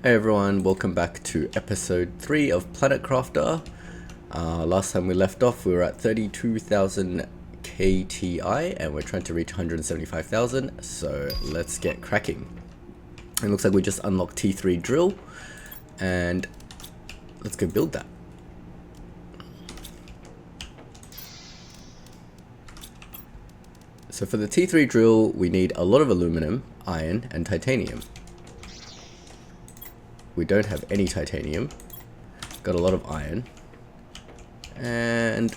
Hey everyone, welcome back to episode 3 of Planet Crafter. Last time we left off we were at 32,000 KTI and we're trying to reach 175,000, so let's get cracking. It looks like we just unlocked T3 drill and let's go build that. So for the T3 drill we need a lot of aluminum, iron and titanium. We don't have any titanium, got a lot of iron, and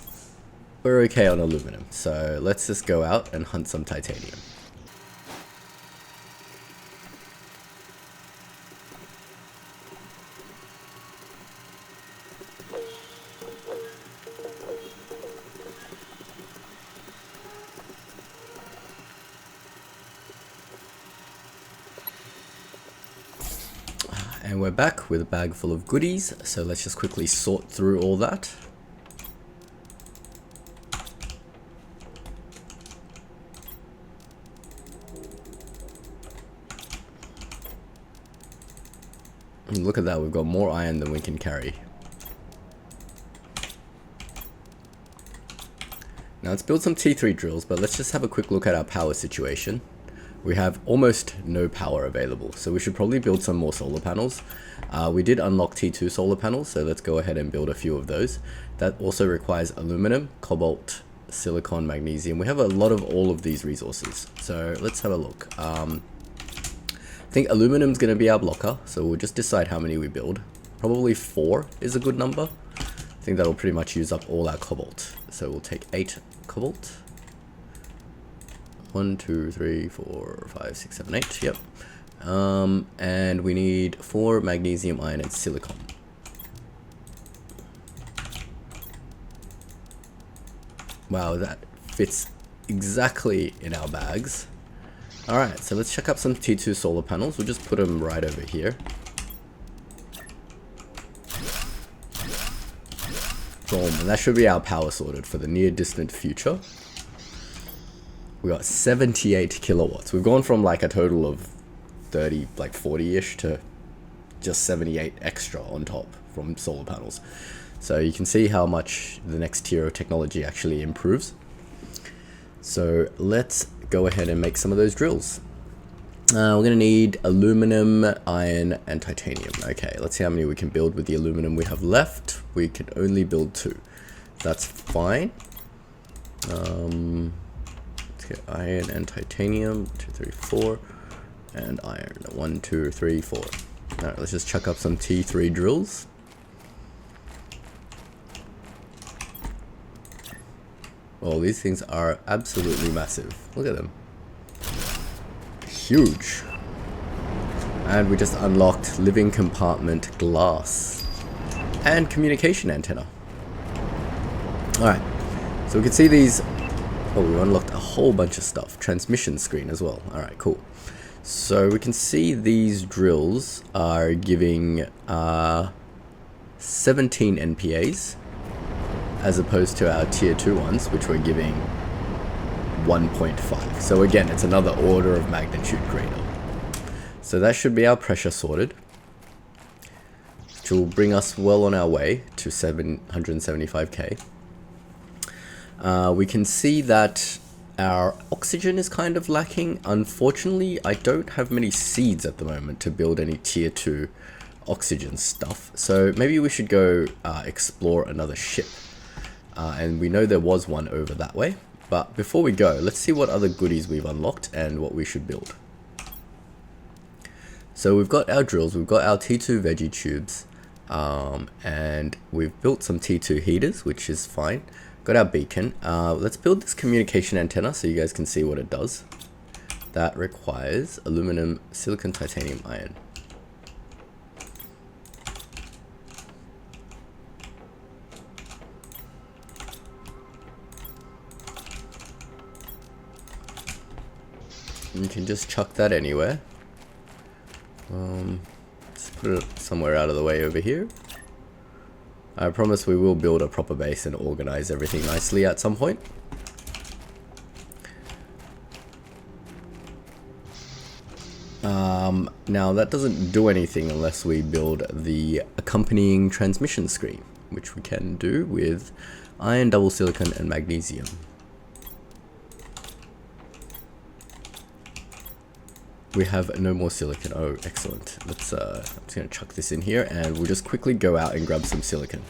we're okay on aluminum, so let's just go out and hunt some titanium. And we're back with a bag full of goodies, so let's just quickly sort through all that. And look at that, we've got more iron than we can carry. Now let's build some T3 drills, but let's just have a quick look at our power situation. We have almost no power available, so we should probably build some more solar panels. We did unlock T2 solar panels, so let's go ahead and build a few of those. That also requires aluminum, cobalt, silicon, magnesium. We have a lot of all of these resources, so let's have a look. I think aluminum is going to be our blocker, so we'll just decide how many we build. Probably 4 is a good number. I think that'll pretty much use up all our cobalt, so we'll take 8 cobalt. 1, 2, 3, 4, 5, 6, 7, 8. Yep. And we need 4 magnesium, iron, and silicon. Wow, that fits exactly in our bags. Alright, so let's check up some T2 solar panels. We'll just put them right over here. Boom, and that should be our power sorted for the near distant future. We got 78 kilowatts. We've gone from like a total of 30, like 40-ish to just 78 extra on top from solar panels. So you can see how much the next tier of technology actually improves. So let's go ahead and make some of those drills. We're going to need aluminum, iron, and titanium. Okay, let's see how many we can build with the aluminum we have left. We can only build 2. That's fine. Let's get iron and titanium. 2, 3, 4. And iron. 1, 2, 3, 4. Alright, let's just chuck up some T3 drills. Oh, these things are absolutely massive. Look at them. Huge. And we just unlocked living compartment glass. And communication antenna. Alright. So we can see these. Oh, we unlocked a whole bunch of stuff. Transmission screen as well. Alright, cool. So we can see these drills are giving 17 NPAs as opposed to our tier 2 ones, which were giving 1.5. So again, it's another order of magnitude greater. So that should be our pressure sorted, which will bring us well on our way to 775k. We can see that our oxygen is kind of lacking. Unfortunately, I don't have many seeds at the moment to build any tier 2 oxygen stuff. So maybe we should go explore another ship. And we know there was one over that way. But before we go, let's see what other goodies we've unlocked and what we should build. So we've got our drills, we've got our T2 veggie tubes, and we've built some T2 heaters, which is fine. Got our beacon. Let's build this communication antenna so you guys can see what it does. That requires aluminum, silicon, titanium, iron. You can just chuck that anywhere. Let's put it somewhere out of the way over here. I promise we will build a proper base and organize everything nicely at some point. Now that doesn't do anything unless we build the accompanying transmission screen, which we can do with iron, double silicon, and magnesium. We have no more silicon. Oh, excellent. Let's, I'm just gonna chuck this in here and we'll just quickly go out and grab some silicon.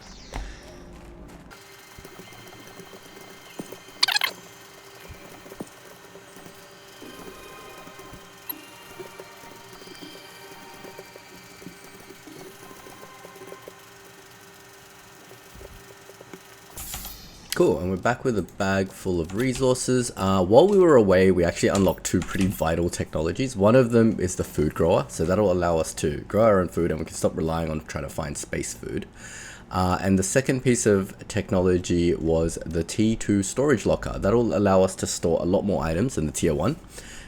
Cool, and we're back with a bag full of resources. While we were away, we actually unlocked two pretty vital technologies. One of them is the food grower, so that'll allow us to grow our own food and we can stop relying on trying to find space food. And the second piece of technology was the T2 storage locker. That'll allow us to store a lot more items than the tier 1.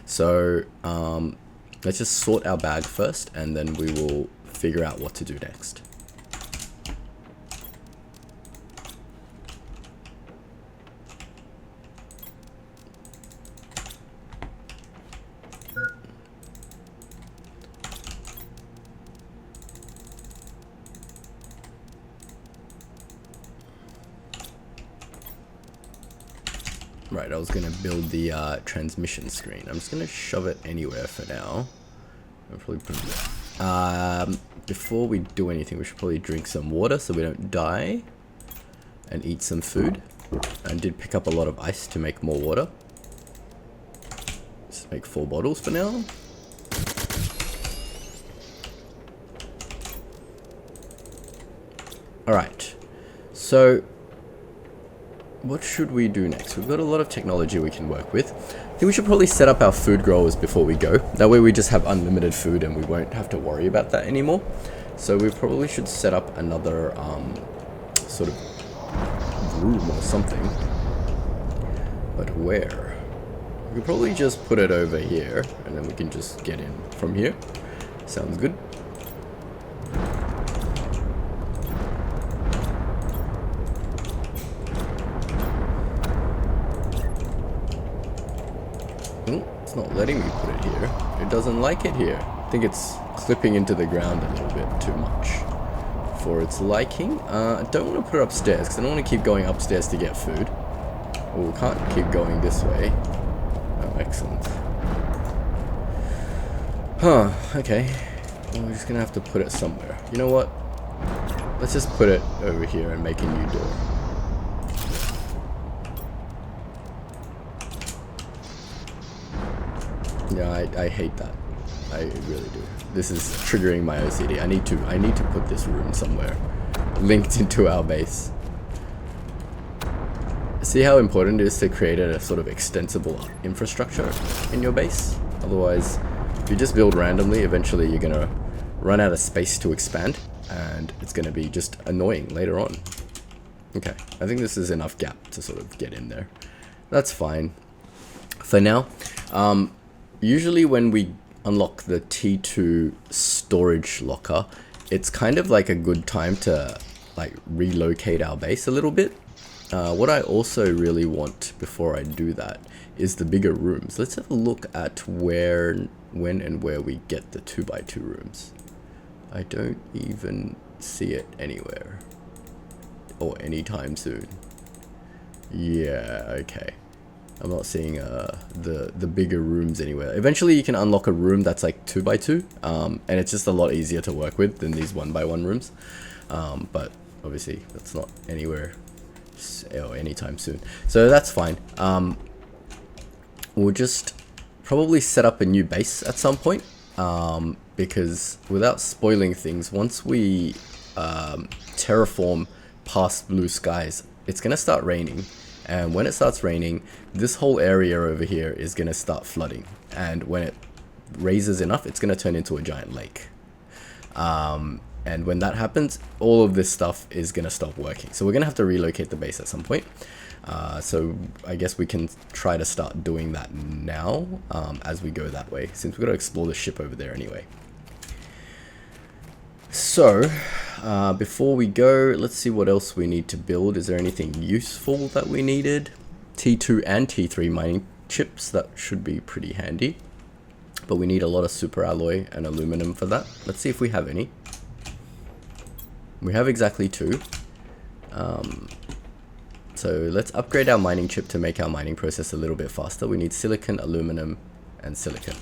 So let's just sort our bag first and then we will figure out what to do next. Right, I was going to build the transmission screen. I'm just going to shove it anywhere for now. I'll probably put it before we do anything, we should probably drink some water so we don't die. And eat some food. I did pick up a lot of ice to make more water. Let's make 4 bottles for now. Alright, so what should we do next? We've got a lot of technology we can work with. I think we should probably set up our food growers before we go. That way we just have unlimited food and we won't have to worry about that anymore. So we probably should set up another sort of room or something. But where? We could probably just put it over here and then we can just get in from here. Sounds good. It's not letting me put it here. It doesn't like it here. I think it's clipping into the ground a little bit too much for its liking. I don't want to put it upstairs because I don't want to keep going upstairs to get food. Well, we can't keep going this way. Oh, excellent. Huh, okay. Well, we're just going to have to put it somewhere. You know what? Let's just put it over here and make a new door. Yeah, I hate that. I really do. This is triggering my OCD. I need to put this room somewhere linked into our base. See how important it is to create a sort of extensible infrastructure in your base? Otherwise, if you just build randomly, eventually you're gonna run out of space to expand and it's gonna be just annoying later on. Okay, I think this is enough gap to sort of get in there. That's fine. For now, usually when we unlock the T2 storage locker, it's kind of like a good time to like relocate our base a little bit. What I also really want before I do that is the bigger rooms. Let's have a look at when and where we get the 2x2 rooms. I don't even see it anywhere or anytime soon. Yeah, okay. I'm not seeing the bigger rooms anywhere. Eventually you can unlock a room that's like 2x2, and it's just a lot easier to work with than these 1x1 rooms. But obviously that's not anywhere or anytime soon. So that's fine. We'll just probably set up a new base at some point, because without spoiling things, once we terraform past blue skies, it's gonna start raining. And when it starts raining, this whole area over here is going to start flooding. And when it raises enough, it's going to turn into a giant lake. And when that happens, all of this stuff is going to stop working. So we're going to have to relocate the base at some point. So I guess we can try to start doing that now as we go that way, since we've got to explore the ship over there anyway. So before we go, let's see what else we need to build. Is there anything useful that we needed? T2 and T3 mining chips, that should be pretty handy. but we need a lot of super alloy and aluminum for that. Let's see if we have any. We have exactly 2. So let's upgrade our mining chip to make our mining process a little bit faster. We need silicon, aluminum, and silicon.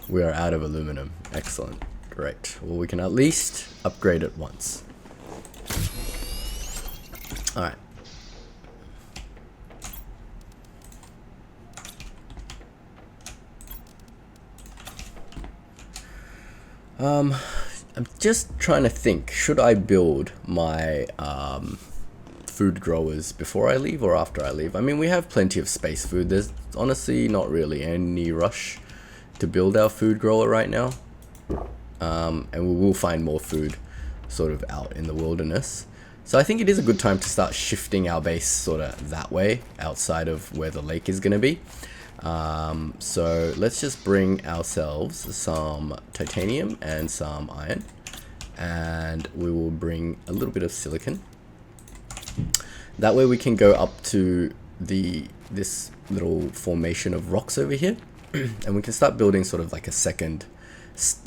We are out of aluminum. Excellent. Great. Well, we can at least upgrade it once. Alright. I'm just trying to think, should I build my food growers before I leave or after I leave? I mean, we have plenty of space food. There's honestly not really any rush to build our food grower right now. And we will find more food sort of out in the wilderness. So I think it is a good time to start shifting our base sort of that way, outside of where the lake is going to be. So let's just bring ourselves some titanium and some iron, and we will bring a little bit of silicon. That way we can go up to this little formation of rocks over here, and we can start building sort of like a second,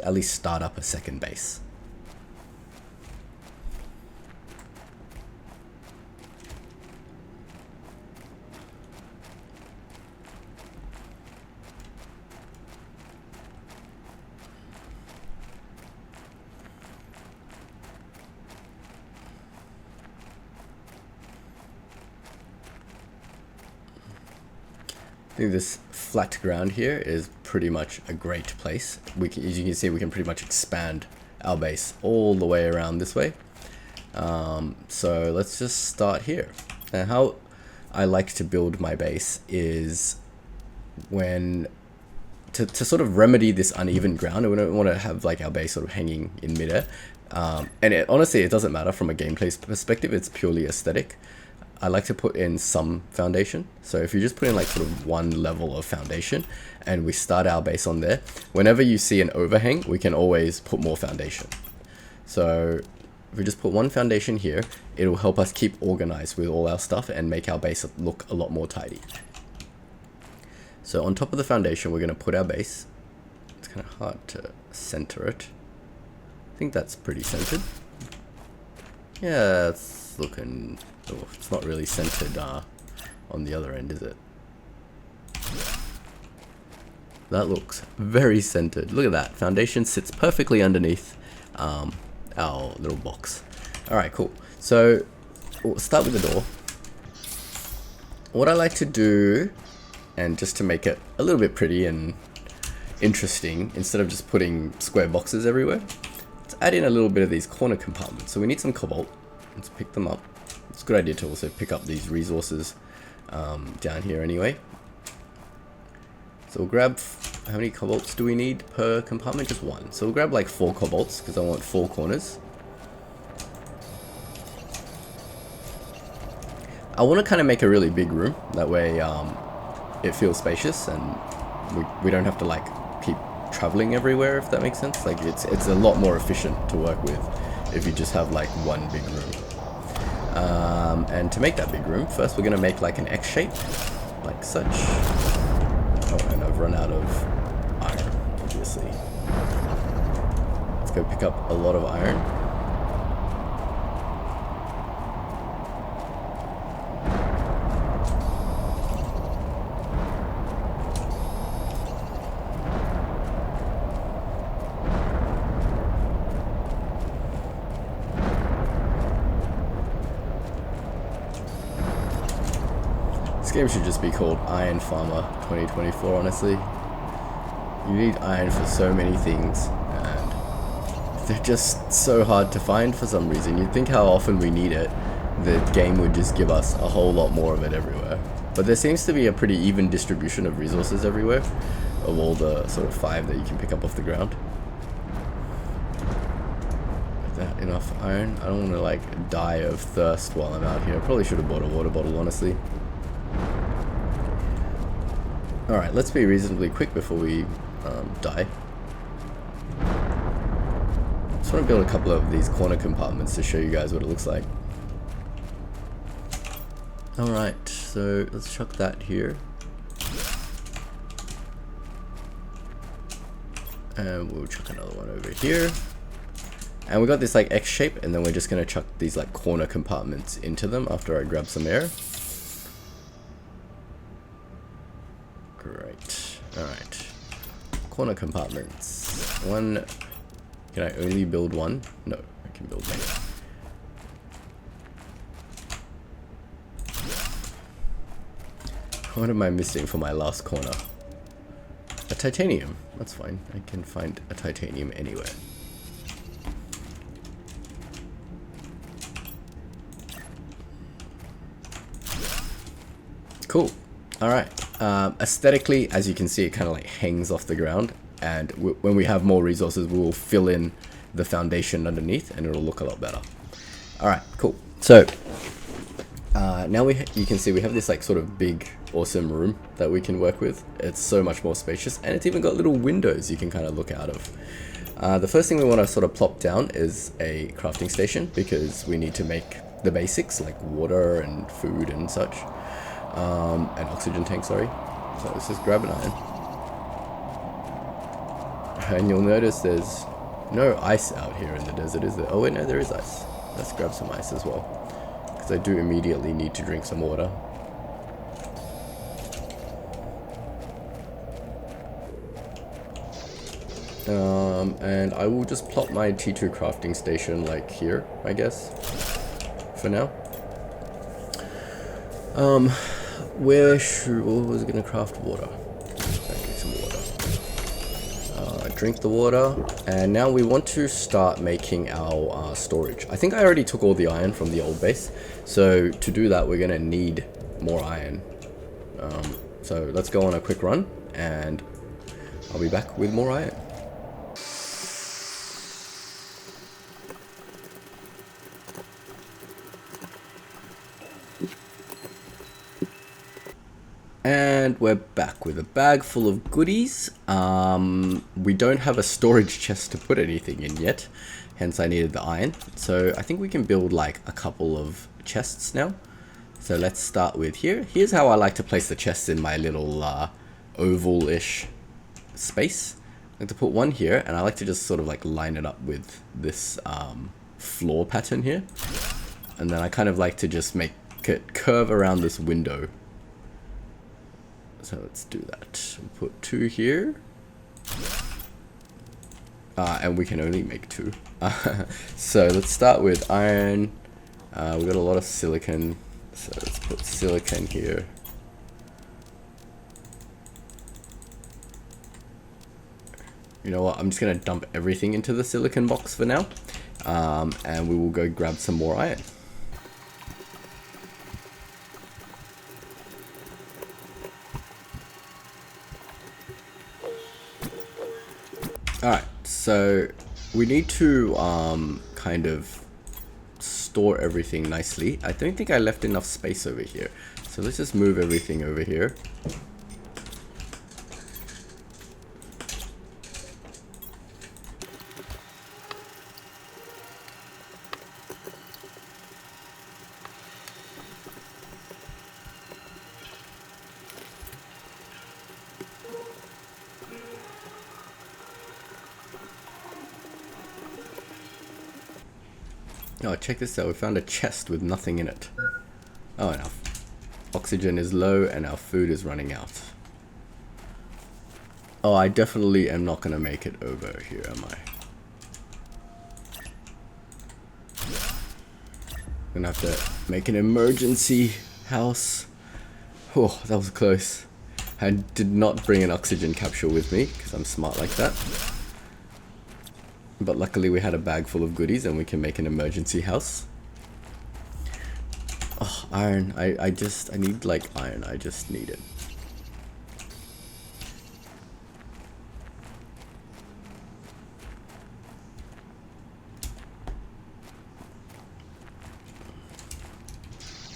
at least start up a second base. I think this flat ground here is pretty much a great place. As you can see, we can pretty much expand our base all the way around this way. So let's just start here. Now, how I like to build my base is to sort of remedy this uneven ground, and we don't want to have like our base sort of hanging in midair. And honestly, it doesn't matter from a gameplay perspective. It's purely aesthetic. I like to put in some foundation. So if you just put in like sort of one level of foundation and we start our base on there, whenever you see an overhang, we can always put more foundation. So if we just put one foundation here, it'll help us keep organized with all our stuff and make our base look a lot more tidy. So on top of the foundation, we're going to put our base. It's kind of hard to center it. I think that's pretty centered. Yeah, it's looking... Oh, it's not really centered on the other end, is it? That looks very centered. Look at that. Foundation sits perfectly underneath our little box. Alright, cool. So we'll start with the door. What I like to do, and just to make it a little bit pretty and interesting, instead of just putting square boxes everywhere, let's add in a little bit of these corner compartments. So we need some cobalt. Let's pick them up. It's a good idea to also pick up these resources down here anyway. So we'll grab, how many cobalts do we need per compartment? Just 1. So we'll grab like 4 cobalts because I want 4 corners. I want to kind of make a really big room. That way it feels spacious and we don't have to like keep traveling everywhere, if that makes sense. Like it's a lot more efficient to work with if you just have like one big room. And to make that big room, first we're going to make like an X shape, like such. Oh, and I've run out of iron, obviously. Let's go pick up a lot of iron. This game should just be called Iron Farmer 2024, honestly. You need iron for so many things, and they're just so hard to find for some reason. You'd think how often we need it, the game would just give us a whole lot more of it everywhere. But there seems to be a pretty even distribution of resources everywhere, of all the sort of 5 that you can pick up off the ground. Is that enough iron? I don't want to like die of thirst while I'm out here. I probably should have bought a water bottle, honestly. Alright, let's be reasonably quick before we die. Just want to build a couple of these corner compartments to show you guys what it looks like. Alright, so let's chuck that here. And we'll chuck another one over here. And we got this like X shape, and then we're just gonna chuck these like corner compartments into them after I grab some air. Great. Alright. Corner compartments. One. Can I only build one? No, I can build many. What am I missing for my last corner? A titanium. That's fine. I can find a titanium anywhere. Cool. Alright. Aesthetically, as you can see, it kind of like hangs off the ground. And when we have more resources, we will fill in the foundation underneath and it'll look a lot better. Alright, cool. So, now you can see we have this like sort of big, awesome room that we can work with. It's so much more spacious, and it's even got little windows you can kind of look out of. The first thing we want to sort of plop down is a crafting station, because we need to make the basics like water and food and such. An oxygen tank, sorry. So let's just grab an iron. And you'll notice there's no ice out here in the desert, is there? Oh wait, no, there is ice. Let's grab some ice as well, because I do immediately need to drink some water. And I will just plop my T2 crafting station like here, I guess, for now. Where was gonna craft water? Drink some water. Drink the water, and now we want to start making our storage. I think I already took all the iron from the old base, so to do that we're gonna need more iron. So let's go on a quick run, and I'll be back with more iron. And we're back with a bag full of goodies. We don't have a storage chest to put anything in yet, hence I needed the iron. So I think we can build like a couple of chests now. So let's start with here. Here's how I like to place the chests in my little oval-ish space. I like to put one here, and I like to just sort of like line it up with this floor pattern here. And then I kind of like to just make it curve around this window. So let's do that. We'll put 2 here. And we can only make 2. So let's start with iron. We've got a lot of silicon. So let's put silicon here. You know what? I'm just going to dump everything into the silicon box for now. And we will go grab some more iron. Alright, so we need to kind of store everything nicely. I don't think I left enough space over here. So let's just move everything over here. Oh, check this out. We found a chest with nothing in it. Oh, and our oxygen is low and our food is running out. Oh, I definitely am not going to make it over here, am I? I'm going to have to make an emergency house. Oh, that was close. I did not bring an oxygen capsule with me because I'm smart like that. But luckily we had a bag full of goodies and we can make an emergency house. Oh, iron. I need like iron. I just need it.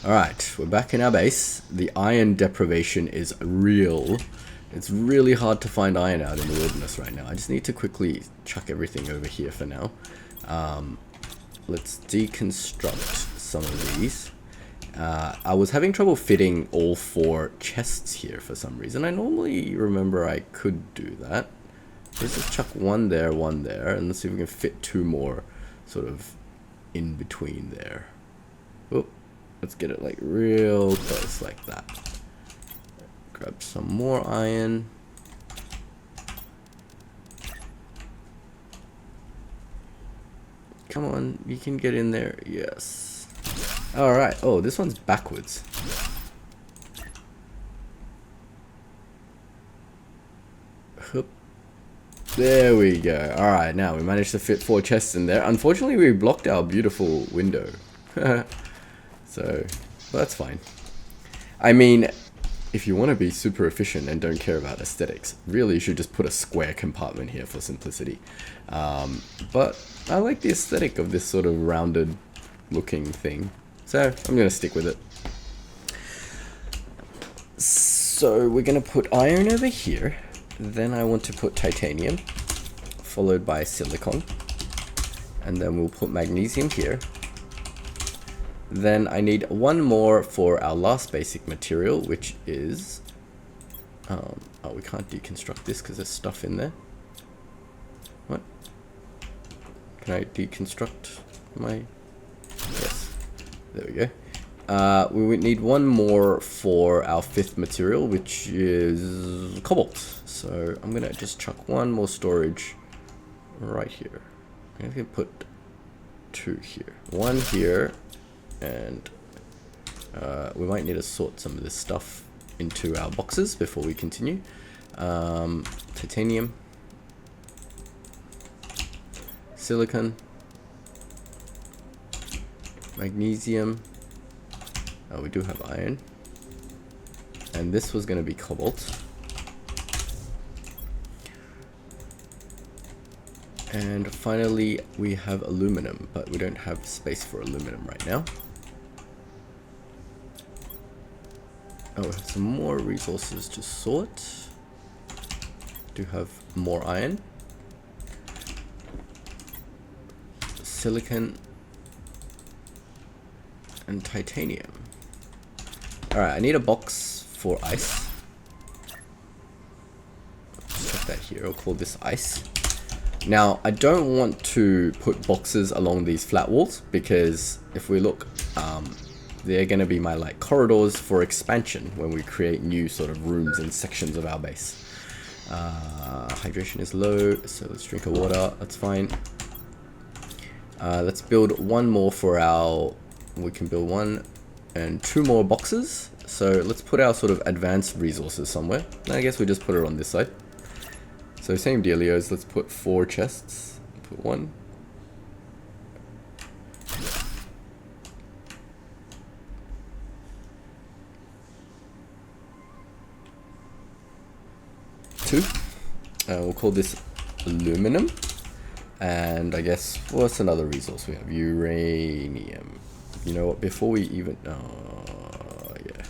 Alright, we're back in our base. The iron deprivation is real. It's really hard to find iron out in the wilderness right now. I just need to quickly chuck everything over here for now. Let's deconstruct some of these. I was having trouble fitting all 4 chests here for some reason. I normally remember I could do that. Let's just chuck one there, and let's see if we can fit 2 more sort of in between there. Oh, let's get it like real close like that. Grab some more iron. Come on, you can get in there. Yes. Alright. Oh, this one's backwards. Hoop. There we go. Alright, now we managed to fit 4 chests in there. Unfortunately, we blocked our beautiful window. So, that's fine. I mean, if you want to be super efficient and don't care about aesthetics, really you should just put a square compartment here for simplicity. But I like the aesthetic of this sort of rounded looking thing, so I'm going to stick with it. So we're going to put iron over here, then I want to put titanium, followed by silicon, and then we'll put magnesium here. Then I need 1 more for our last basic material, which is... oh, we can't deconstruct this because there's stuff in there. What? Can I deconstruct my... yes. There we go. We would need 1 more for our 5th material, which is cobalt. So I'm going to just chuck 1 more storage right here. I'm going to put 2 here. 1 here. And we might need to sort some of this stuff into our boxes before we continue. Titanium, silicon, magnesium. Oh, we do have iron. And this was going to be cobalt. And finally, we have aluminum, but we don't have space for aluminum right now. Oh, we have some more resources to sort. Do have more iron, silicon, and titanium. Alright, I need a box for ice. Let's check that here. I'll call this ice. Now, I don't want to put boxes along these flat walls because if we look, they're going to be my like corridors for expansion when we create new sort of rooms and sections of our base. Hydration is low, so let's drink our water. That's fine. Let's build 1 more for our... we can build 1 and 2 more boxes. So let's put our sort of advanced resources somewhere. I guess we just put it on this side. So same dealios, let's put 4 chests. Put 1. We'll call this aluminum. And I guess, what's another resource we have? Uranium. You know what, before we even... oh, yeah.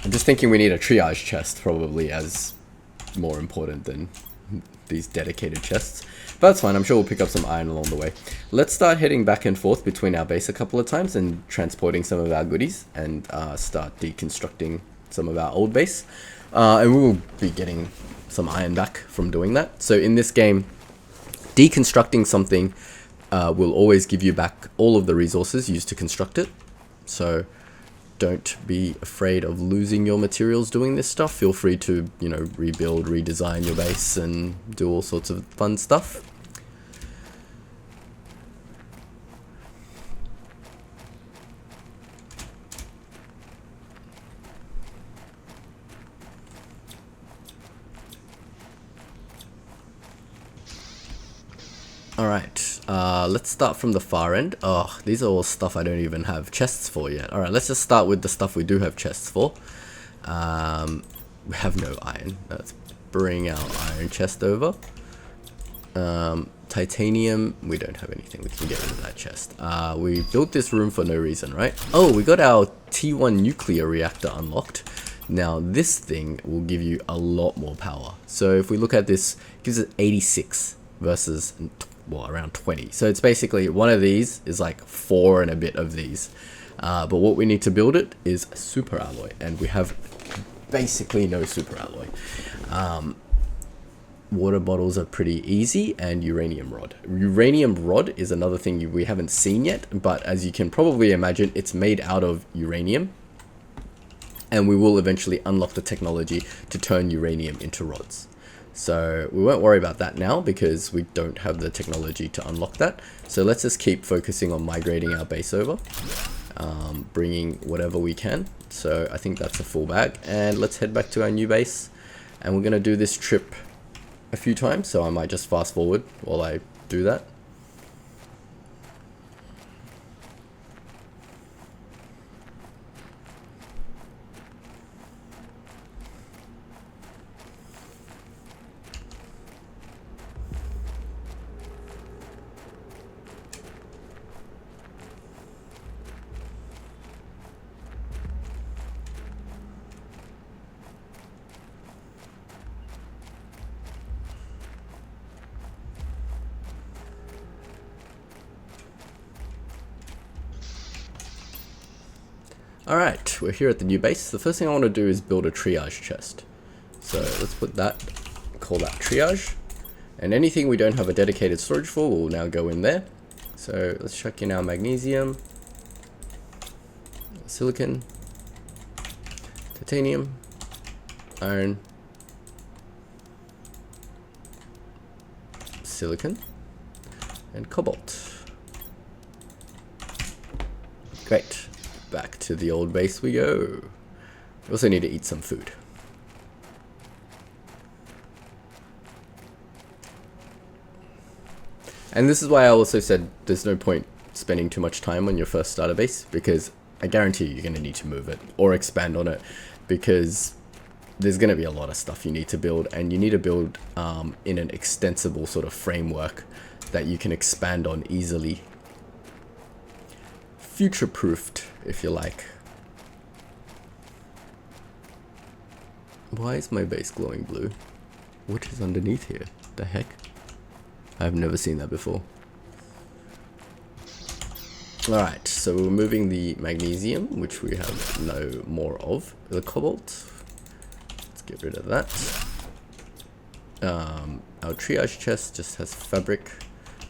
I'm just thinking we need a triage chest probably as more important than these dedicated chests. But that's fine, I'm sure we'll pick up some iron along the way. Let's start heading back and forth between our base a couple of times and transporting some of our goodies and start deconstructing some of our old base. And we will be getting some iron back from doing that. So in this game, deconstructing something will always give you back all of the resources used to construct it. So don't be afraid of losing your materials doing this stuff. Feel free to, you know, rebuild, redesign your base and do all sorts of fun stuff. Alright, let's start from the far end. Oh, these are all stuff I don't even have chests for yet. Alright, let's just start with the stuff we do have chests for. We have no iron. Let's bring our iron chest over. Titanium, we don't have anything. We can get rid of that chest. We built this room for no reason, right? Oh, we got our T1 nuclear reactor unlocked. Now, this thing will give you a lot more power. So if we look at this, it gives it 86 versus... well, around 20. So it's basically one of these is like 4 and a bit of these. But what we need to build it is super alloy, and we have basically no super alloy. Water bottles are pretty easy, and uranium rod. Uranium rod is another thing we haven't seen yet, but as you can probably imagine, it's made out of uranium, and we will eventually unlock the technology to turn uranium into rods. So we won't worry about that now because we don't have the technology to unlock that. So let's just keep focusing on migrating our base over, bringing whatever we can. So I think that's a full bag, and let's head back to our new base, and we're gonna do this trip a few times, so I might just fast forward while I do that. Alright, we're here at the new base. The first thing I want to do is build a triage chest. So let's put that, call that triage. And anything we don't have a dedicated storage for will now go in there. So let's chuck in our magnesium, silicon, titanium, iron, silicon, and cobalt. Great. Back to the old base we go. We also need to eat some food. And this is why I also said there's no point spending too much time on your first starter base, because I guarantee you're going to need to move it or expand on it, because there's going to be a lot of stuff you need to build, and you need to build in an extensible sort of framework that you can expand on easily. Future-proofed, if you like. Why is my base glowing blue? What is underneath here? The heck? I've never seen that before. Alright, so we're moving the magnesium, which we have no more of. The cobalt. Let's get rid of that. Our triage chest just has fabric.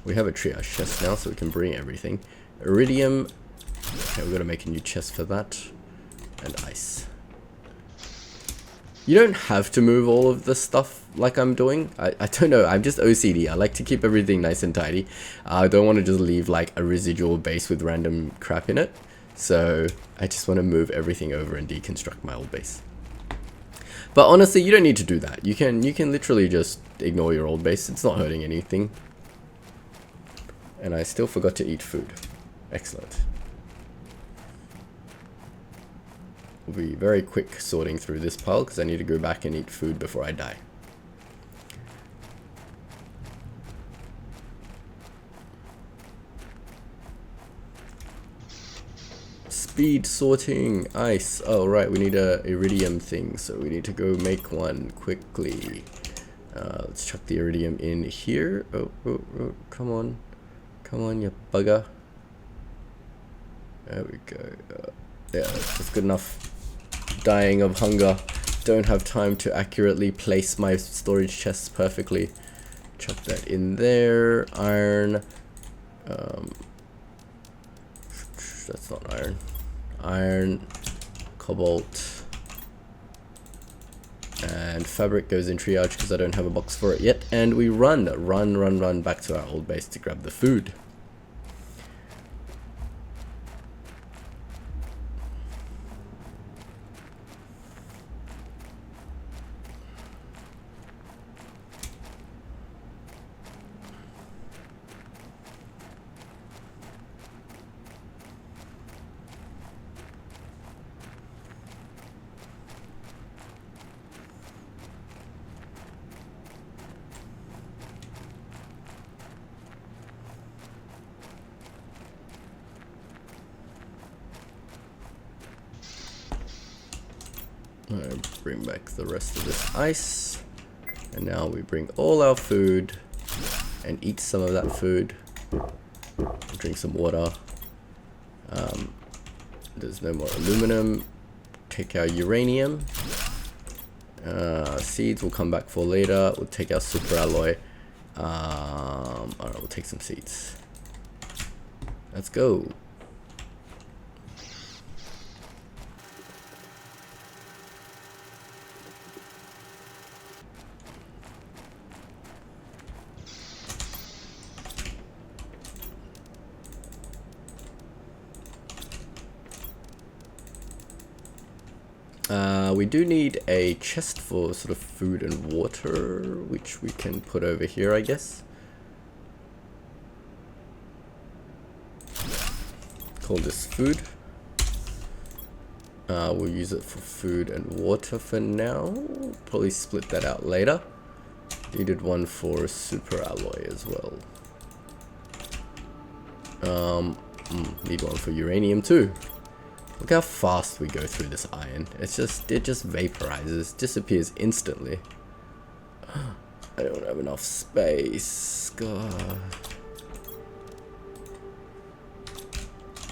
We have a triage chest now, so we can bring everything. Iridium. Okay, we're gonna make a new chest for that. And ice. You don't have to move all of the stuff like I'm doing. I don't know, I'm just OCD. I like to keep everything nice and tidy. I don't want to just leave like a residual base with random crap in it. So I just want to move everything over and deconstruct my old base. But honestly, you don't need to do that. You can literally just ignore your old base. It's not hurting anything. And I still forgot to eat food. Excellent. We'll be very quick sorting through this pile because I need to go back and eat food before I die. Speed sorting, ice. Oh right, we need a iridium thing, so we need to go make one quickly. Let's chuck the iridium in here. Oh, come on. Come on, you bugger. There we go. Yeah, that's good enough. Dying of hunger. Don't have time to accurately place my storage chests perfectly. Chuck that in there. Iron. That's not iron. Iron. Cobalt. And fabric goes in triage because I don't have a box for it yet. And we run back to our old base to grab the food. Bring back the rest of this ice, and now we bring all our food and eat some of that food. Drink some water. There's no more aluminum. Take our uranium. Seeds will come back for later. We'll take our super alloy. Alright, we'll take some seeds. Let's go. We do need a chest for sort of food and water, which we can put over here, I guess. Call this food. We'll use it for food and water for now. Probably split that out later. Needed one for super alloy as well. Need one for uranium too. Look how fast we go through this iron. It just vaporizes, disappears instantly. I don't have enough space. God.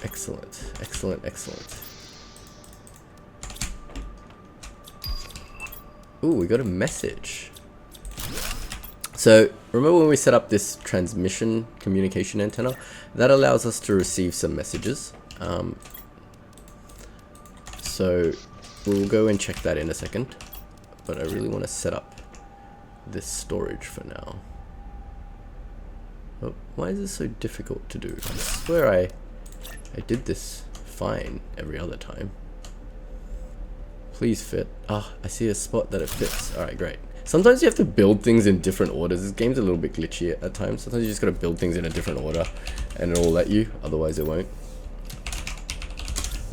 Excellent, excellent, excellent. Ooh, we got a message. So, remember when we set up this transmission communication antenna? That allows us to receive some messages. So we'll go and check that in a second, but I really want to set up this storage for now. Oh, why is this so difficult to do? I swear I did this fine every other time. Please fit. Ah, I see a spot that it fits. Alright, great. Sometimes you have to build things in different orders. This game's a little bit glitchy at times. Sometimes you just gotta build things in a different order and it'll let you, otherwise it won't.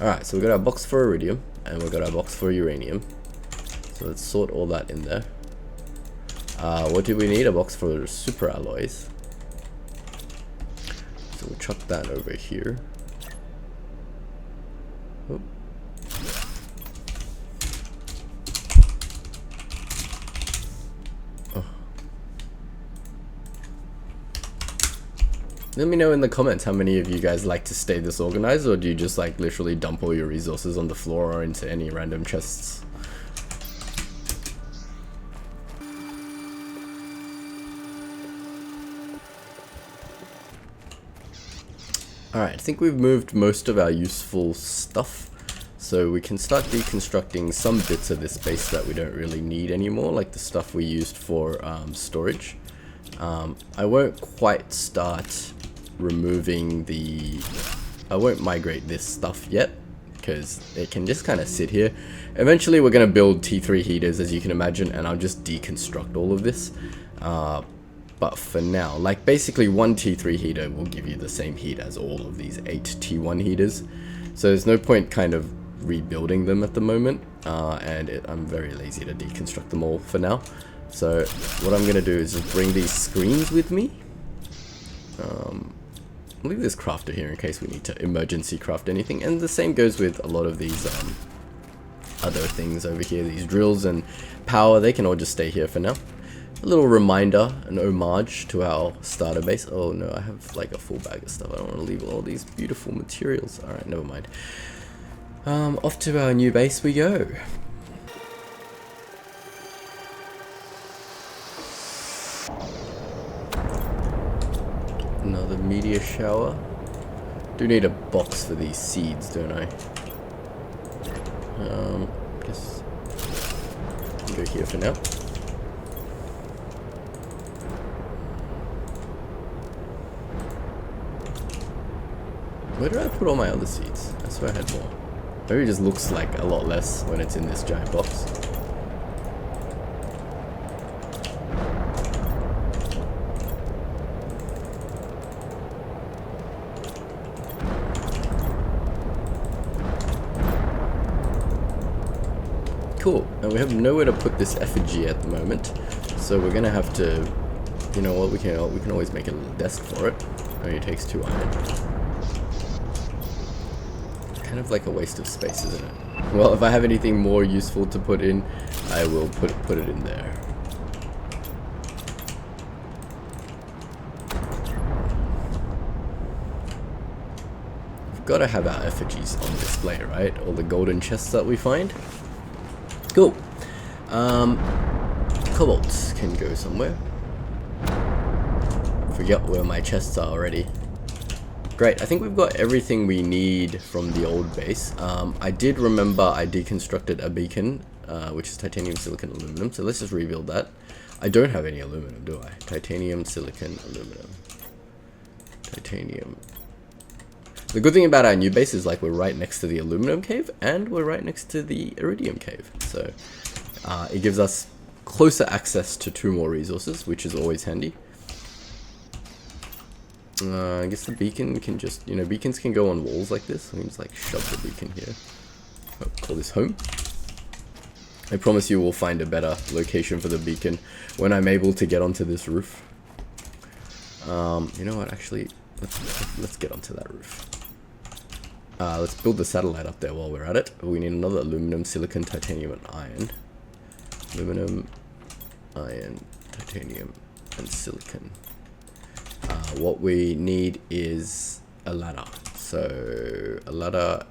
Alright, so we got our box for iridium, and we got our box for uranium. So let's sort all that in there. What do we need? A box for super alloys. So we'll chuck that over here. Oh. Let me know in the comments how many of you guys like to stay this organized, or do you just like literally dump all your resources on the floor or into any random chests? Alright, I think we've moved most of our useful stuff, so we can start deconstructing some bits of this space that we don't really need anymore, like the stuff we used for storage. I won't quite start removing I won't migrate this stuff yet because it can just kind of sit here. Eventually we're going to build T3 heaters, as you can imagine, and I'll just deconstruct all of this. But for now, like basically one T3 heater will give you the same heat as all of these 8 T1 heaters, so there's no point kind of rebuilding them at the moment, and I'm very lazy to deconstruct them all for now. So what I'm going to do is just bring these screens with me. I'll leave this crafter here in case we need to emergency craft anything, and the same goes with a lot of these other things over here. These drills and power, they can all just stay here for now. A little reminder, an homage to our starter base. Oh no, I have like a full bag of stuff. I don't want to leave all these beautiful materials. Alright, never mind. Off to our new base we go. Another meteor shower. Do need a box for these seeds, don't I? Guess go here for now. Where did I put all my other seeds? I swear I had more. Maybe it just looks like a lot less when it's in this giant box. Cool, and we have nowhere to put this effigy at the moment, so we're gonna have to, you know what, we can always make a little desk for it. Only takes 2 iron. Kind of like a waste of space, isn't it? Well, if I have anything more useful to put in, I will put it in there. we've got to have our effigies on display, right? All the golden chests that we find. Cool. Cobalts can go somewhere. Forget where my chests are already. Great, I think we've got everything we need from the old base. I did remember I deconstructed a beacon, which is titanium, silicon, aluminum. So let's just rebuild that. I don't have any aluminum, do I? Titanium, silicon, aluminum. Titanium. The good thing about our new base is like we're right next to the aluminum cave and we're right next to the iridium cave. So it gives us closer access to 2 more resources, which is always handy. I guess the beacon can just, you know, beacons can go on walls like this. So we can just like shove the beacon here. Oh, call this home. I promise you we'll find a better location for the beacon when I'm able to get onto this roof. You know what, actually, let's get onto that roof. Let's build the satellite up there while we're at it. We need another aluminum, silicon, titanium, and iron. Aluminum, iron, titanium, and silicon. What we need is a ladder. So a ladder.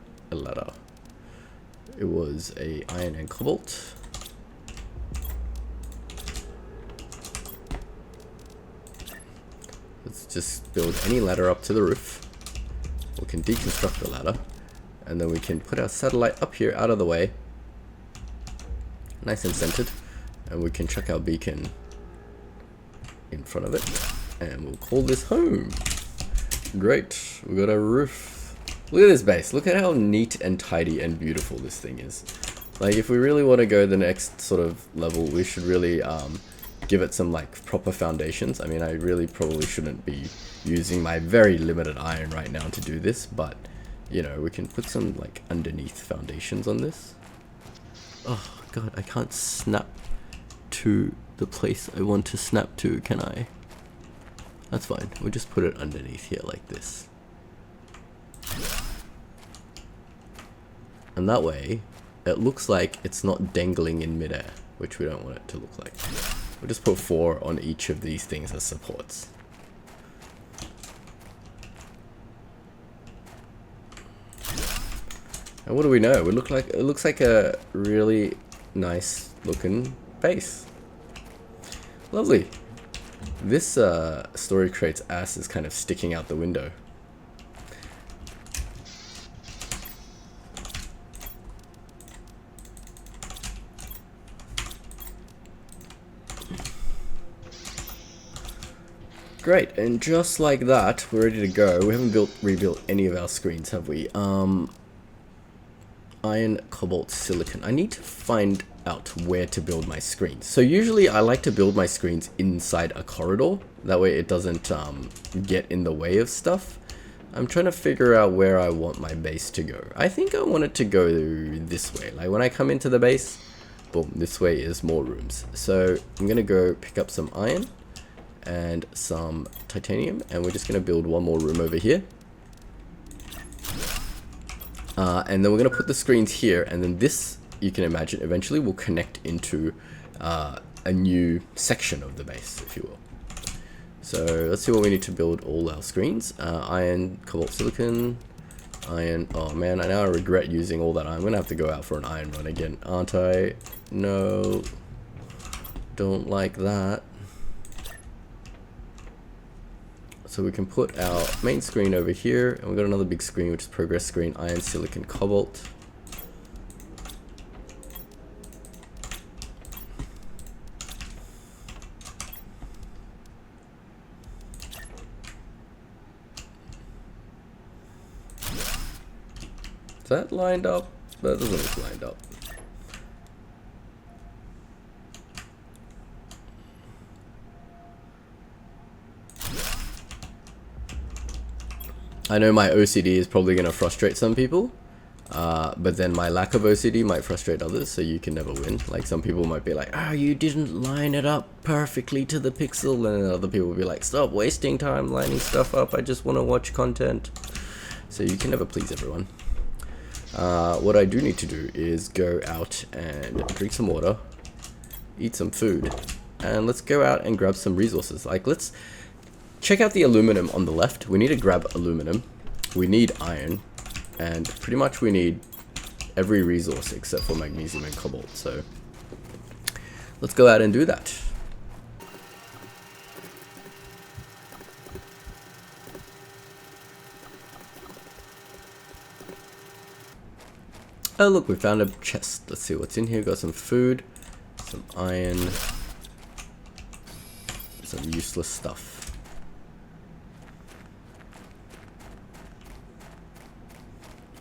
It was a iron and cobalt. Let's just build any ladder up to the roof. We can deconstruct the ladder, and then we can put our satellite up here out of the way, nice and centered, and we can chuck our beacon in front of it. And we'll call this home. Great, we got a roof. Look at this base. Look at how neat and tidy and beautiful this thing is. Like, if we really want to go the next sort of level, we should really give it some like proper foundations. I mean, I really probably shouldn't be using my very limited iron right now to do this, but you know, we can put some like underneath foundations on this. Oh god, I can't snap to the place I want to snap to, can I? That's fine, we'll just put it underneath here like this. And that way, it looks like it's not dangling in midair, which we don't want it to look like. We'll just put 4 on each of these things as supports. And what do we know? It looks like a really nice looking base. Lovely. This story crate's ass is kind of sticking out the window. Great, and just like that, we're ready to go. We haven't rebuilt any of our screens, have we? Iron, cobalt, silicon. I need to find out where to build my screens. So usually I like to build my screens inside a corridor. That way it doesn't get in the way of stuff. I'm trying to figure out where I want my base to go. I think I want it to go this way. Like when I come into the base, boom, this way is more rooms. So I'm gonna go pick up some iron and some titanium, and we're just gonna build one more room over here. And then we're gonna put the screens here, and then this, you can imagine, eventually will connect into a new section of the base, if you will. So let's see what we need to build all our screens. Iron, cobalt, silicon, iron. Oh man, I now regret using all that iron. I'm gonna have to go out for an iron run again, aren't I? No, don't like that. So we can put our main screen over here, and we've got another big screen, which is progress screen, iron, silicon, cobalt. Is that lined up? That doesn't look lined up. I know my OCD is probably going to frustrate some people, but then my lack of OCD might frustrate others, so you can never win. Like, some people might be like, oh, you didn't line it up perfectly to the pixel, and then other people will be like, stop wasting time lining stuff up, I just want to watch content. So you can never please everyone. What I do need to do is go out and drink some water, eat some food, and let's go out and grab some resources. Like, let's check out the aluminum on the left. We need to grab aluminum. We need iron. And pretty much we need every resource except for magnesium and cobalt. So let's go out and do that. Oh look, we found a chest. Let's see what's in here. Got some food, some iron, some useless stuff.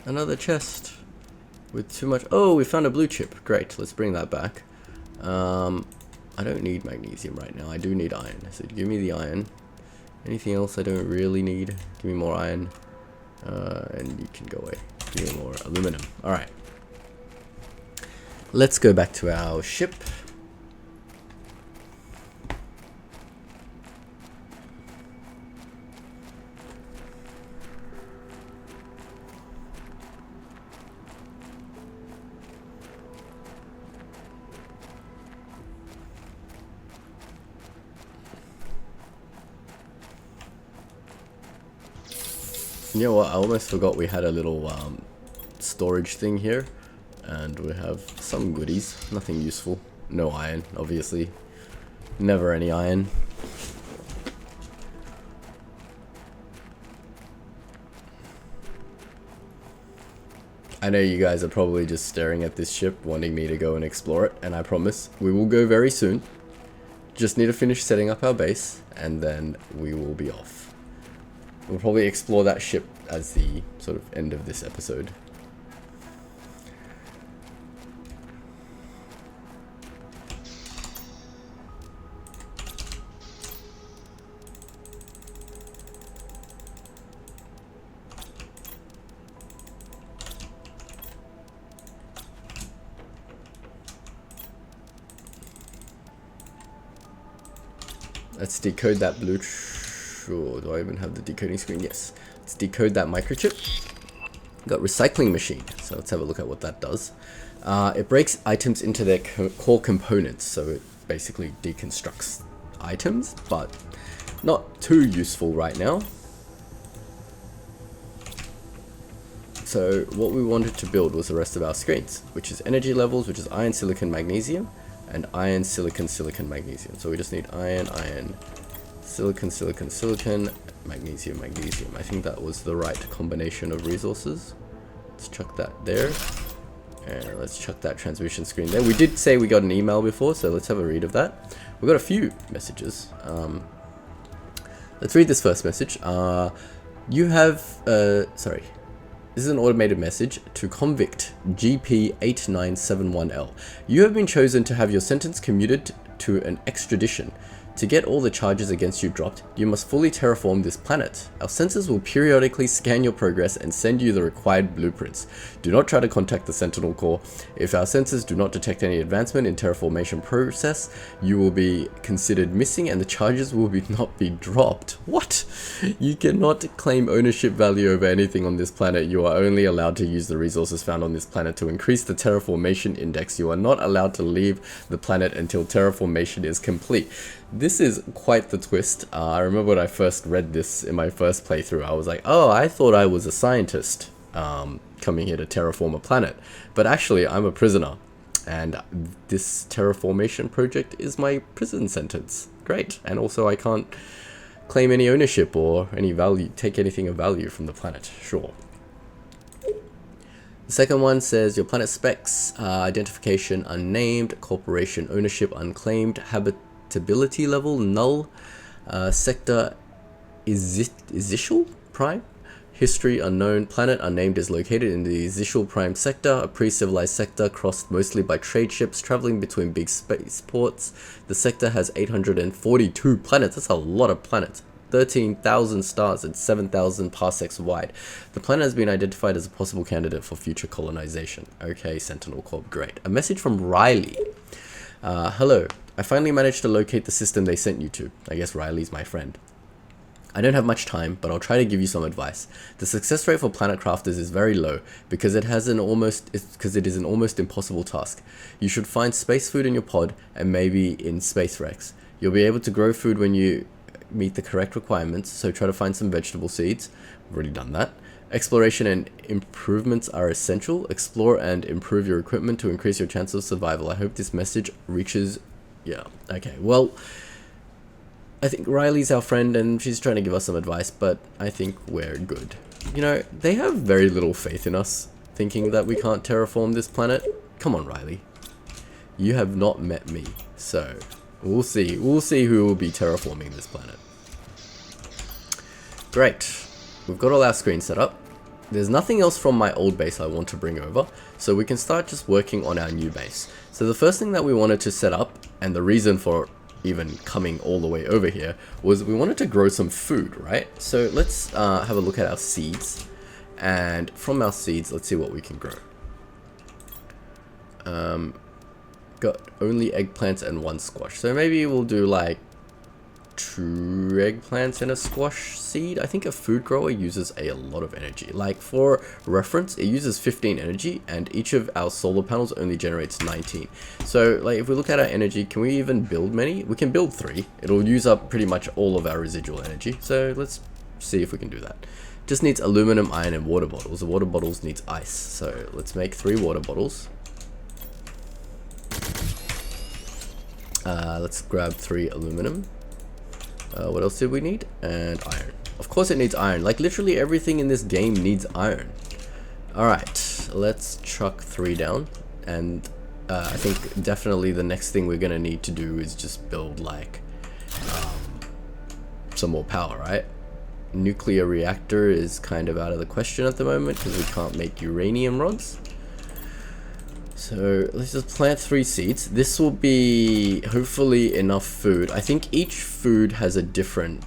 Another chest with too much. Oh, we found a blue chip. Great, let's bring that back. I don't need magnesium right now. I do need iron. So give me the iron. Anything else I don't really need? Give me more iron. And you can go away. Give me more aluminum. Alright. Let's go back to our ship. You know what, I almost forgot we had a little storage thing here, and we have some goodies, nothing useful. No iron, obviously. Never any iron. I know you guys are probably just staring at this ship wanting me to go and explore it, and I promise we will go very soon. Just need to finish setting up our base, and then we will be off. We'll probably explore that ship as the sort of end of this episode. Let's decode that blue. Sure, do I even have the decoding screen? Yes. Let's decode that microchip. Got recycling machine, so let's have a look at what that does. It breaks items into their core components, so it basically deconstructs items, but not too useful right now. So what we wanted to build was the rest of our screens, which is energy levels, which is iron, silicon, magnesium, and iron, silicon, silicon, magnesium. So we just need iron, iron, silicon, silicon, silicon, magnesium, magnesium. I think that was the right combination of resources. Let's chuck that there. And let's chuck that transmission screen there. We did say we got an email before, so let's have a read of that. We got a few messages. Let's read this first message. You have, sorry. This is an automated message to convict GP8971L. You have been chosen to have your sentence commuted to an extradition. To get all the charges against you dropped, you must fully terraform this planet. Our sensors will periodically scan your progress and send you the required blueprints. Do not try to contact the Sentinel Corps. If our sensors do not detect any advancement in terraformation process, you will be considered missing and the charges will not be dropped. What? You cannot claim ownership value over anything on this planet. You are only allowed to use the resources found on this planet to increase the terraformation index. You are not allowed to leave the planet until terraformation is complete. This is quite the twist. I remember when I first read this in my first playthrough, I was like, oh, I thought I was a scientist coming here to terraform a planet. But actually, I'm a prisoner. And this terraformation project is my prison sentence. Great. And also, I can't claim any ownership or any value, take anything of value from the planet. Sure. The second one says your planet specs, identification unnamed, corporation ownership unclaimed, habitability level null, sector Izical Prime, history unknown, planet unnamed is located in the Izical Prime sector, a pre-civilized sector crossed mostly by trade ships traveling between big spaceports. The sector has 842 planets. That's a lot of planets. 13,000 stars and 7,000 parsecs wide. The planet has been identified as a possible candidate for future colonization. Okay, Sentinel Corp, great. A message from Riley. Hello, I finally managed to locate the system they sent you to. I guess Riley's my friend. I don't have much time, but I'll try to give you some advice. The success rate for planet crafters is very low because it is an almost impossible task. You should find space food in your pod and maybe in space wrecks. You'll be able to grow food when you meet the correct requirements, so try to find some vegetable seeds. I've already done that. Exploration and improvements are essential. Explore and improve your equipment to increase your chance of survival. I hope this message reaches... Yeah, okay. Well, I think Riley's our friend and she's trying to give us some advice, but I think we're good. You know, they have very little faith in us, thinking that we can't terraform this planet. Come on, Riley. You have not met me, so we'll see. We'll see who will be terraforming this planet. Great. We've got all our screens set up. There's nothing else from my old base I want to bring over, so we can start just working on our new base. So the first thing that we wanted to set up, and the reason for even coming all the way over here, was we wanted to grow some food, right? So let's have a look at our seeds, and from our seeds, let's see what we can grow. Got only eggplants and 1 squash, so maybe we'll do like 2 eggplants and a squash seed. I think a food grower uses a lot of energy. Like, for reference, it uses 15 energy and each of our solar panels only generates 19. So like, if we look at our energy, can we even build many? We can build 3. It'll use up pretty much all of our residual energy, so let's see if we can do that. Just needs aluminum, iron, and water bottles. The water bottles needs ice, so let's make 3 water bottles. Let's grab 3 aluminum. What else did we need? And iron. Of course it needs iron. Like, literally everything in this game needs iron. Alright, let's chuck 3 down. And I think definitely the next thing we're gonna need to do is just build like some more power, right? Nuclear reactor is kind of out of the question at the moment because we can't make uranium rods. So let's just plant 3 seeds. This will be hopefully enough food. I think each food has a different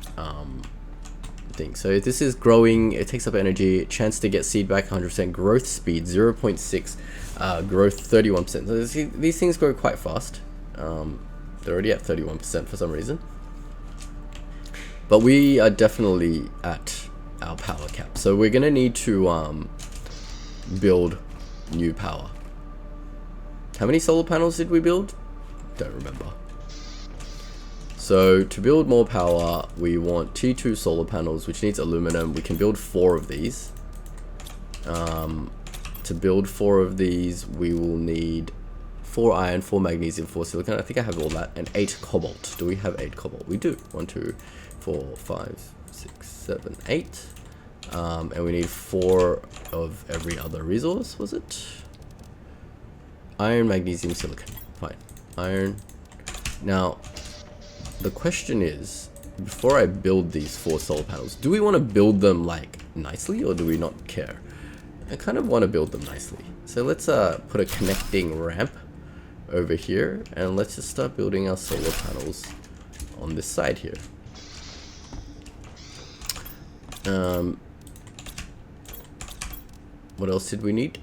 thing. So this is growing, it takes up energy, chance to get seed back 100%, growth speed 0.6, growth 31%. So these things grow quite fast. They're already at 31% for some reason. But we are definitely at our power cap. So we're gonna need to build new power. How many solar panels did we build? Don't remember. So to build more power, we want T2 solar panels, which needs aluminum. We can build 4 of these. To build 4 of these, we will need 4 iron, 4 magnesium, 4 silicon. I think I have all that, and 8 cobalt. Do we have 8 cobalt? We do. 1, 2, 4, 5, 6, 7, 8. And we need 4 of every other resource, was it? Iron, magnesium, silicon. Fine. Iron. Now, the question is, before I build these 4 solar panels, do we want to build them like nicely or do we not care? I kind of want to build them nicely. So let's put a connecting ramp over here and let's just start building our solar panels on this side here. What else did we need?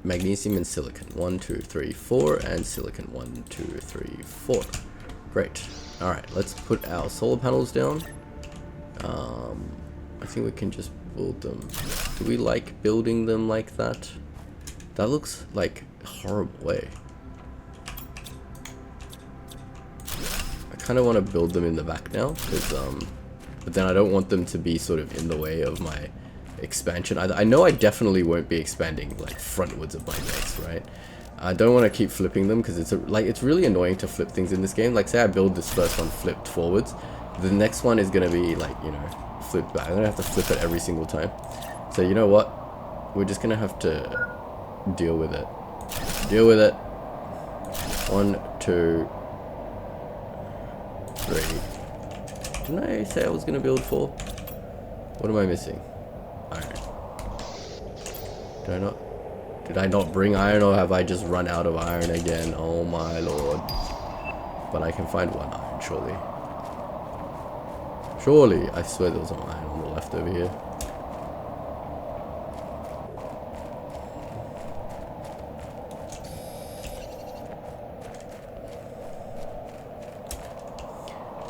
Magnesium and silicon. 1, 2, 3, 4, and silicon. 1, 2, 3, 4. Great. Alright, let's put our solar panels down. I think we can just build them. Do we like building them like that? That looks like a horrible way. I kind of want to build them in the back now, because but then I don't want them to be sort of in the way of my expansion. I know I definitely won't be expanding like frontwards of my base, right? I don't want to keep flipping them because it's really annoying to flip things in this game. Like, say I build this first one flipped forwards, the next one is gonna be like, you know, flipped back. I'm gonna have to flip it every single time. So you know what? We're just gonna have to deal with it. Deal with it. 1, 2, 3. Didn't I say I was gonna build 4? What am I missing? Iron. Did I not bring iron, or have I just run out of iron again? Oh my lord. But I can find 1 iron, surely. Surely, I swear there was some iron on the left over here.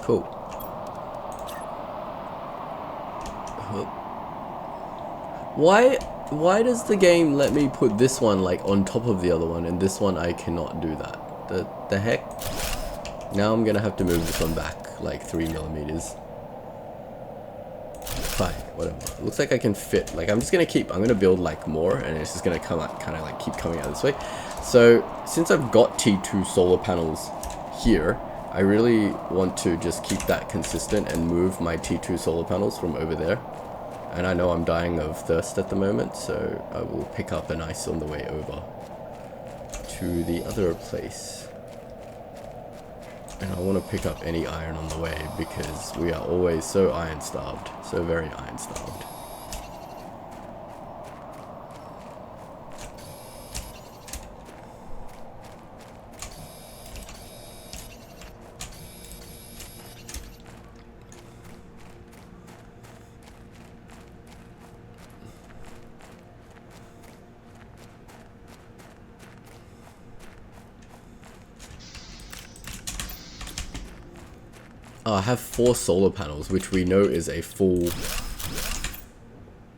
Cool. Why does the game let me put this one like on top of the other one, and this one I cannot do that? The heck? Now I'm gonna have to move this one back like 3 millimeters. fine, whatever. Looks like I can fit, like I'm gonna build like more, and it's just gonna come out, kind of like keep coming out this way. So since I've got T2 solar panels here, I really want to just keep that consistent and move my T2 solar panels from over there. And I know I'm dying of thirst at the moment, so I will pick up an ice on the way over to the other place. And I want to pick up any iron on the way because we are always so iron starved, so very iron starved. I have 4 solar panels, which we know is a full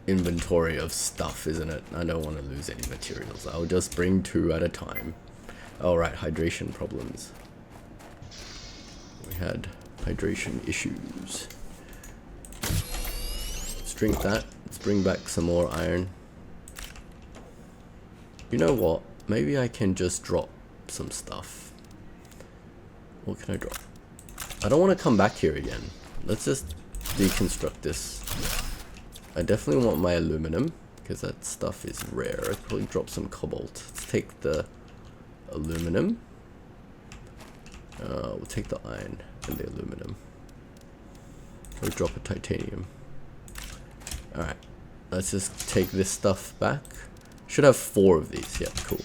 inventory of stuff, isn't it? I don't want to lose any materials. I'll just bring 2 at a time. Alright, hydration problems. We had hydration issues. Let's drink that. Let's bring back some more iron. You know what? Maybe I can just drop some stuff. What can I drop? I don't want to come back here again. Let's just deconstruct this. I definitely want my aluminum because that stuff is rare. I'd probably drop some cobalt. Let's take the aluminum. We'll take the iron and the aluminum. We'll drop a titanium. Alright, let's just take this stuff back. Should have 4 of these. Yeah, cool.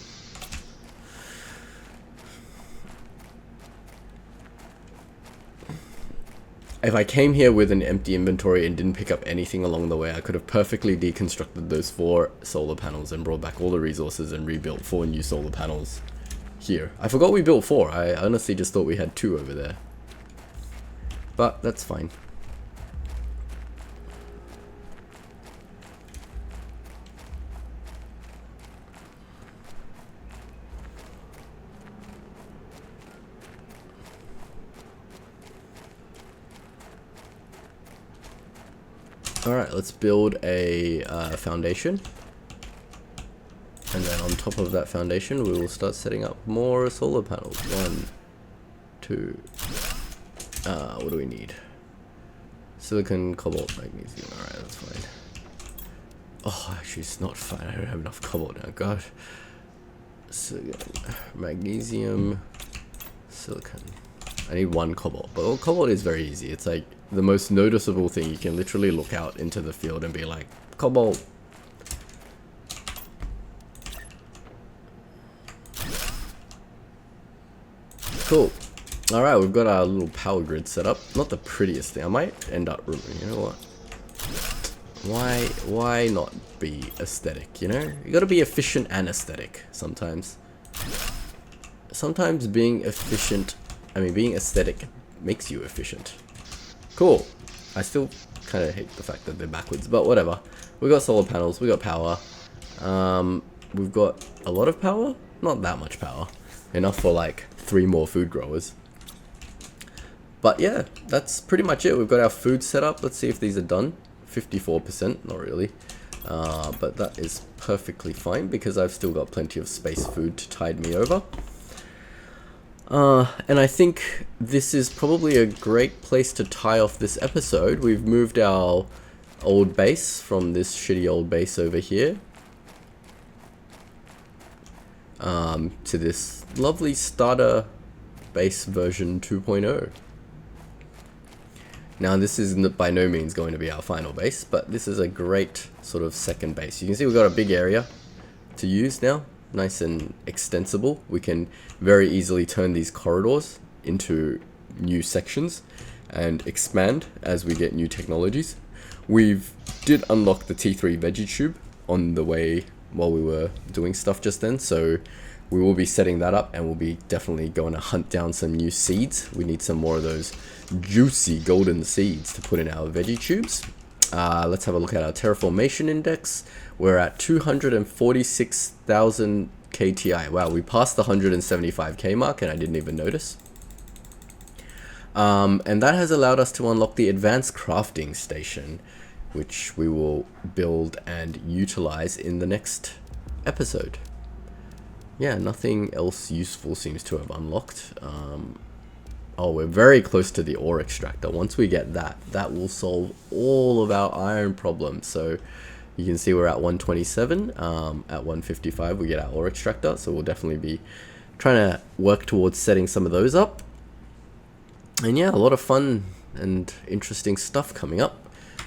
If I came here with an empty inventory and didn't pick up anything along the way, I could have perfectly deconstructed those 4 solar panels and brought back all the resources and rebuilt 4 new solar panels here. I forgot we built 4. I honestly just thought we had 2 over there. But that's fine. Alright, let's build a foundation. And then on top of that foundation, we will start setting up more solar panels. 1, 2. What do we need? Silicon, cobalt, magnesium. Alright, that's fine. Oh, actually, it's not fine. I don't have enough cobalt now. God. Silicon, magnesium, silicon. I need 1 cobalt. But cobalt is very easy. It's like the most noticeable thing. You can literally look out into the field and be like, cobalt. Cool. Alright, we've got our little power grid set up. Not the prettiest thing. I might end up, you know what? Why not be aesthetic, you know? You gotta be efficient and aesthetic sometimes. Sometimes being efficient, being aesthetic makes you efficient. Cool. I still kind of hate the fact that they're backwards, but whatever. We got solar panels, we got power. We've got a lot of power, not that much power. Enough for like 3 more food growers. But yeah, that's pretty much it. We've got our food set up. Let's see if these are done. 54%, not really. But that is perfectly fine because I've still got plenty of space food to tide me over. And I think this is probably a great place to tie off this episode. We've moved our old base from this shitty old base over here to this lovely starter base version 2.0. Now this is by no means going to be our final base, but this is a great sort of second base. You can see we've got a big area to use now. Nice and extensible. We can very easily turn these corridors into new sections and expand as we get new technologies. We've did unlock the T3 veggie tube on the way while we were doing stuff just then, so we will be setting that up and we'll be definitely going to hunt down some new seeds. We need some more of those juicy golden seeds to put in our veggie tubes. Let's have a look at our terraformation index. We're at 246,000 KTI. Wow, we passed the 175k mark and I didn't even notice. And that has allowed us to unlock the advanced crafting station. which we will build and utilize in the next episode. Yeah, nothing else useful seems to have unlocked. Oh, we're very close to the ore extractor. Once we get that, that will solve all of our iron problems. So you can see we're at 127. At 155 we get our ore extractor, so we'll definitely be trying to work towards setting some of those up. And yeah, a lot of fun and interesting stuff coming up.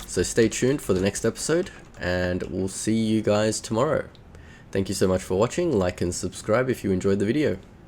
So stay tuned for the next episode, and we'll see you guys tomorrow. Thank you so much for watching. Like and subscribe if you enjoyed the video.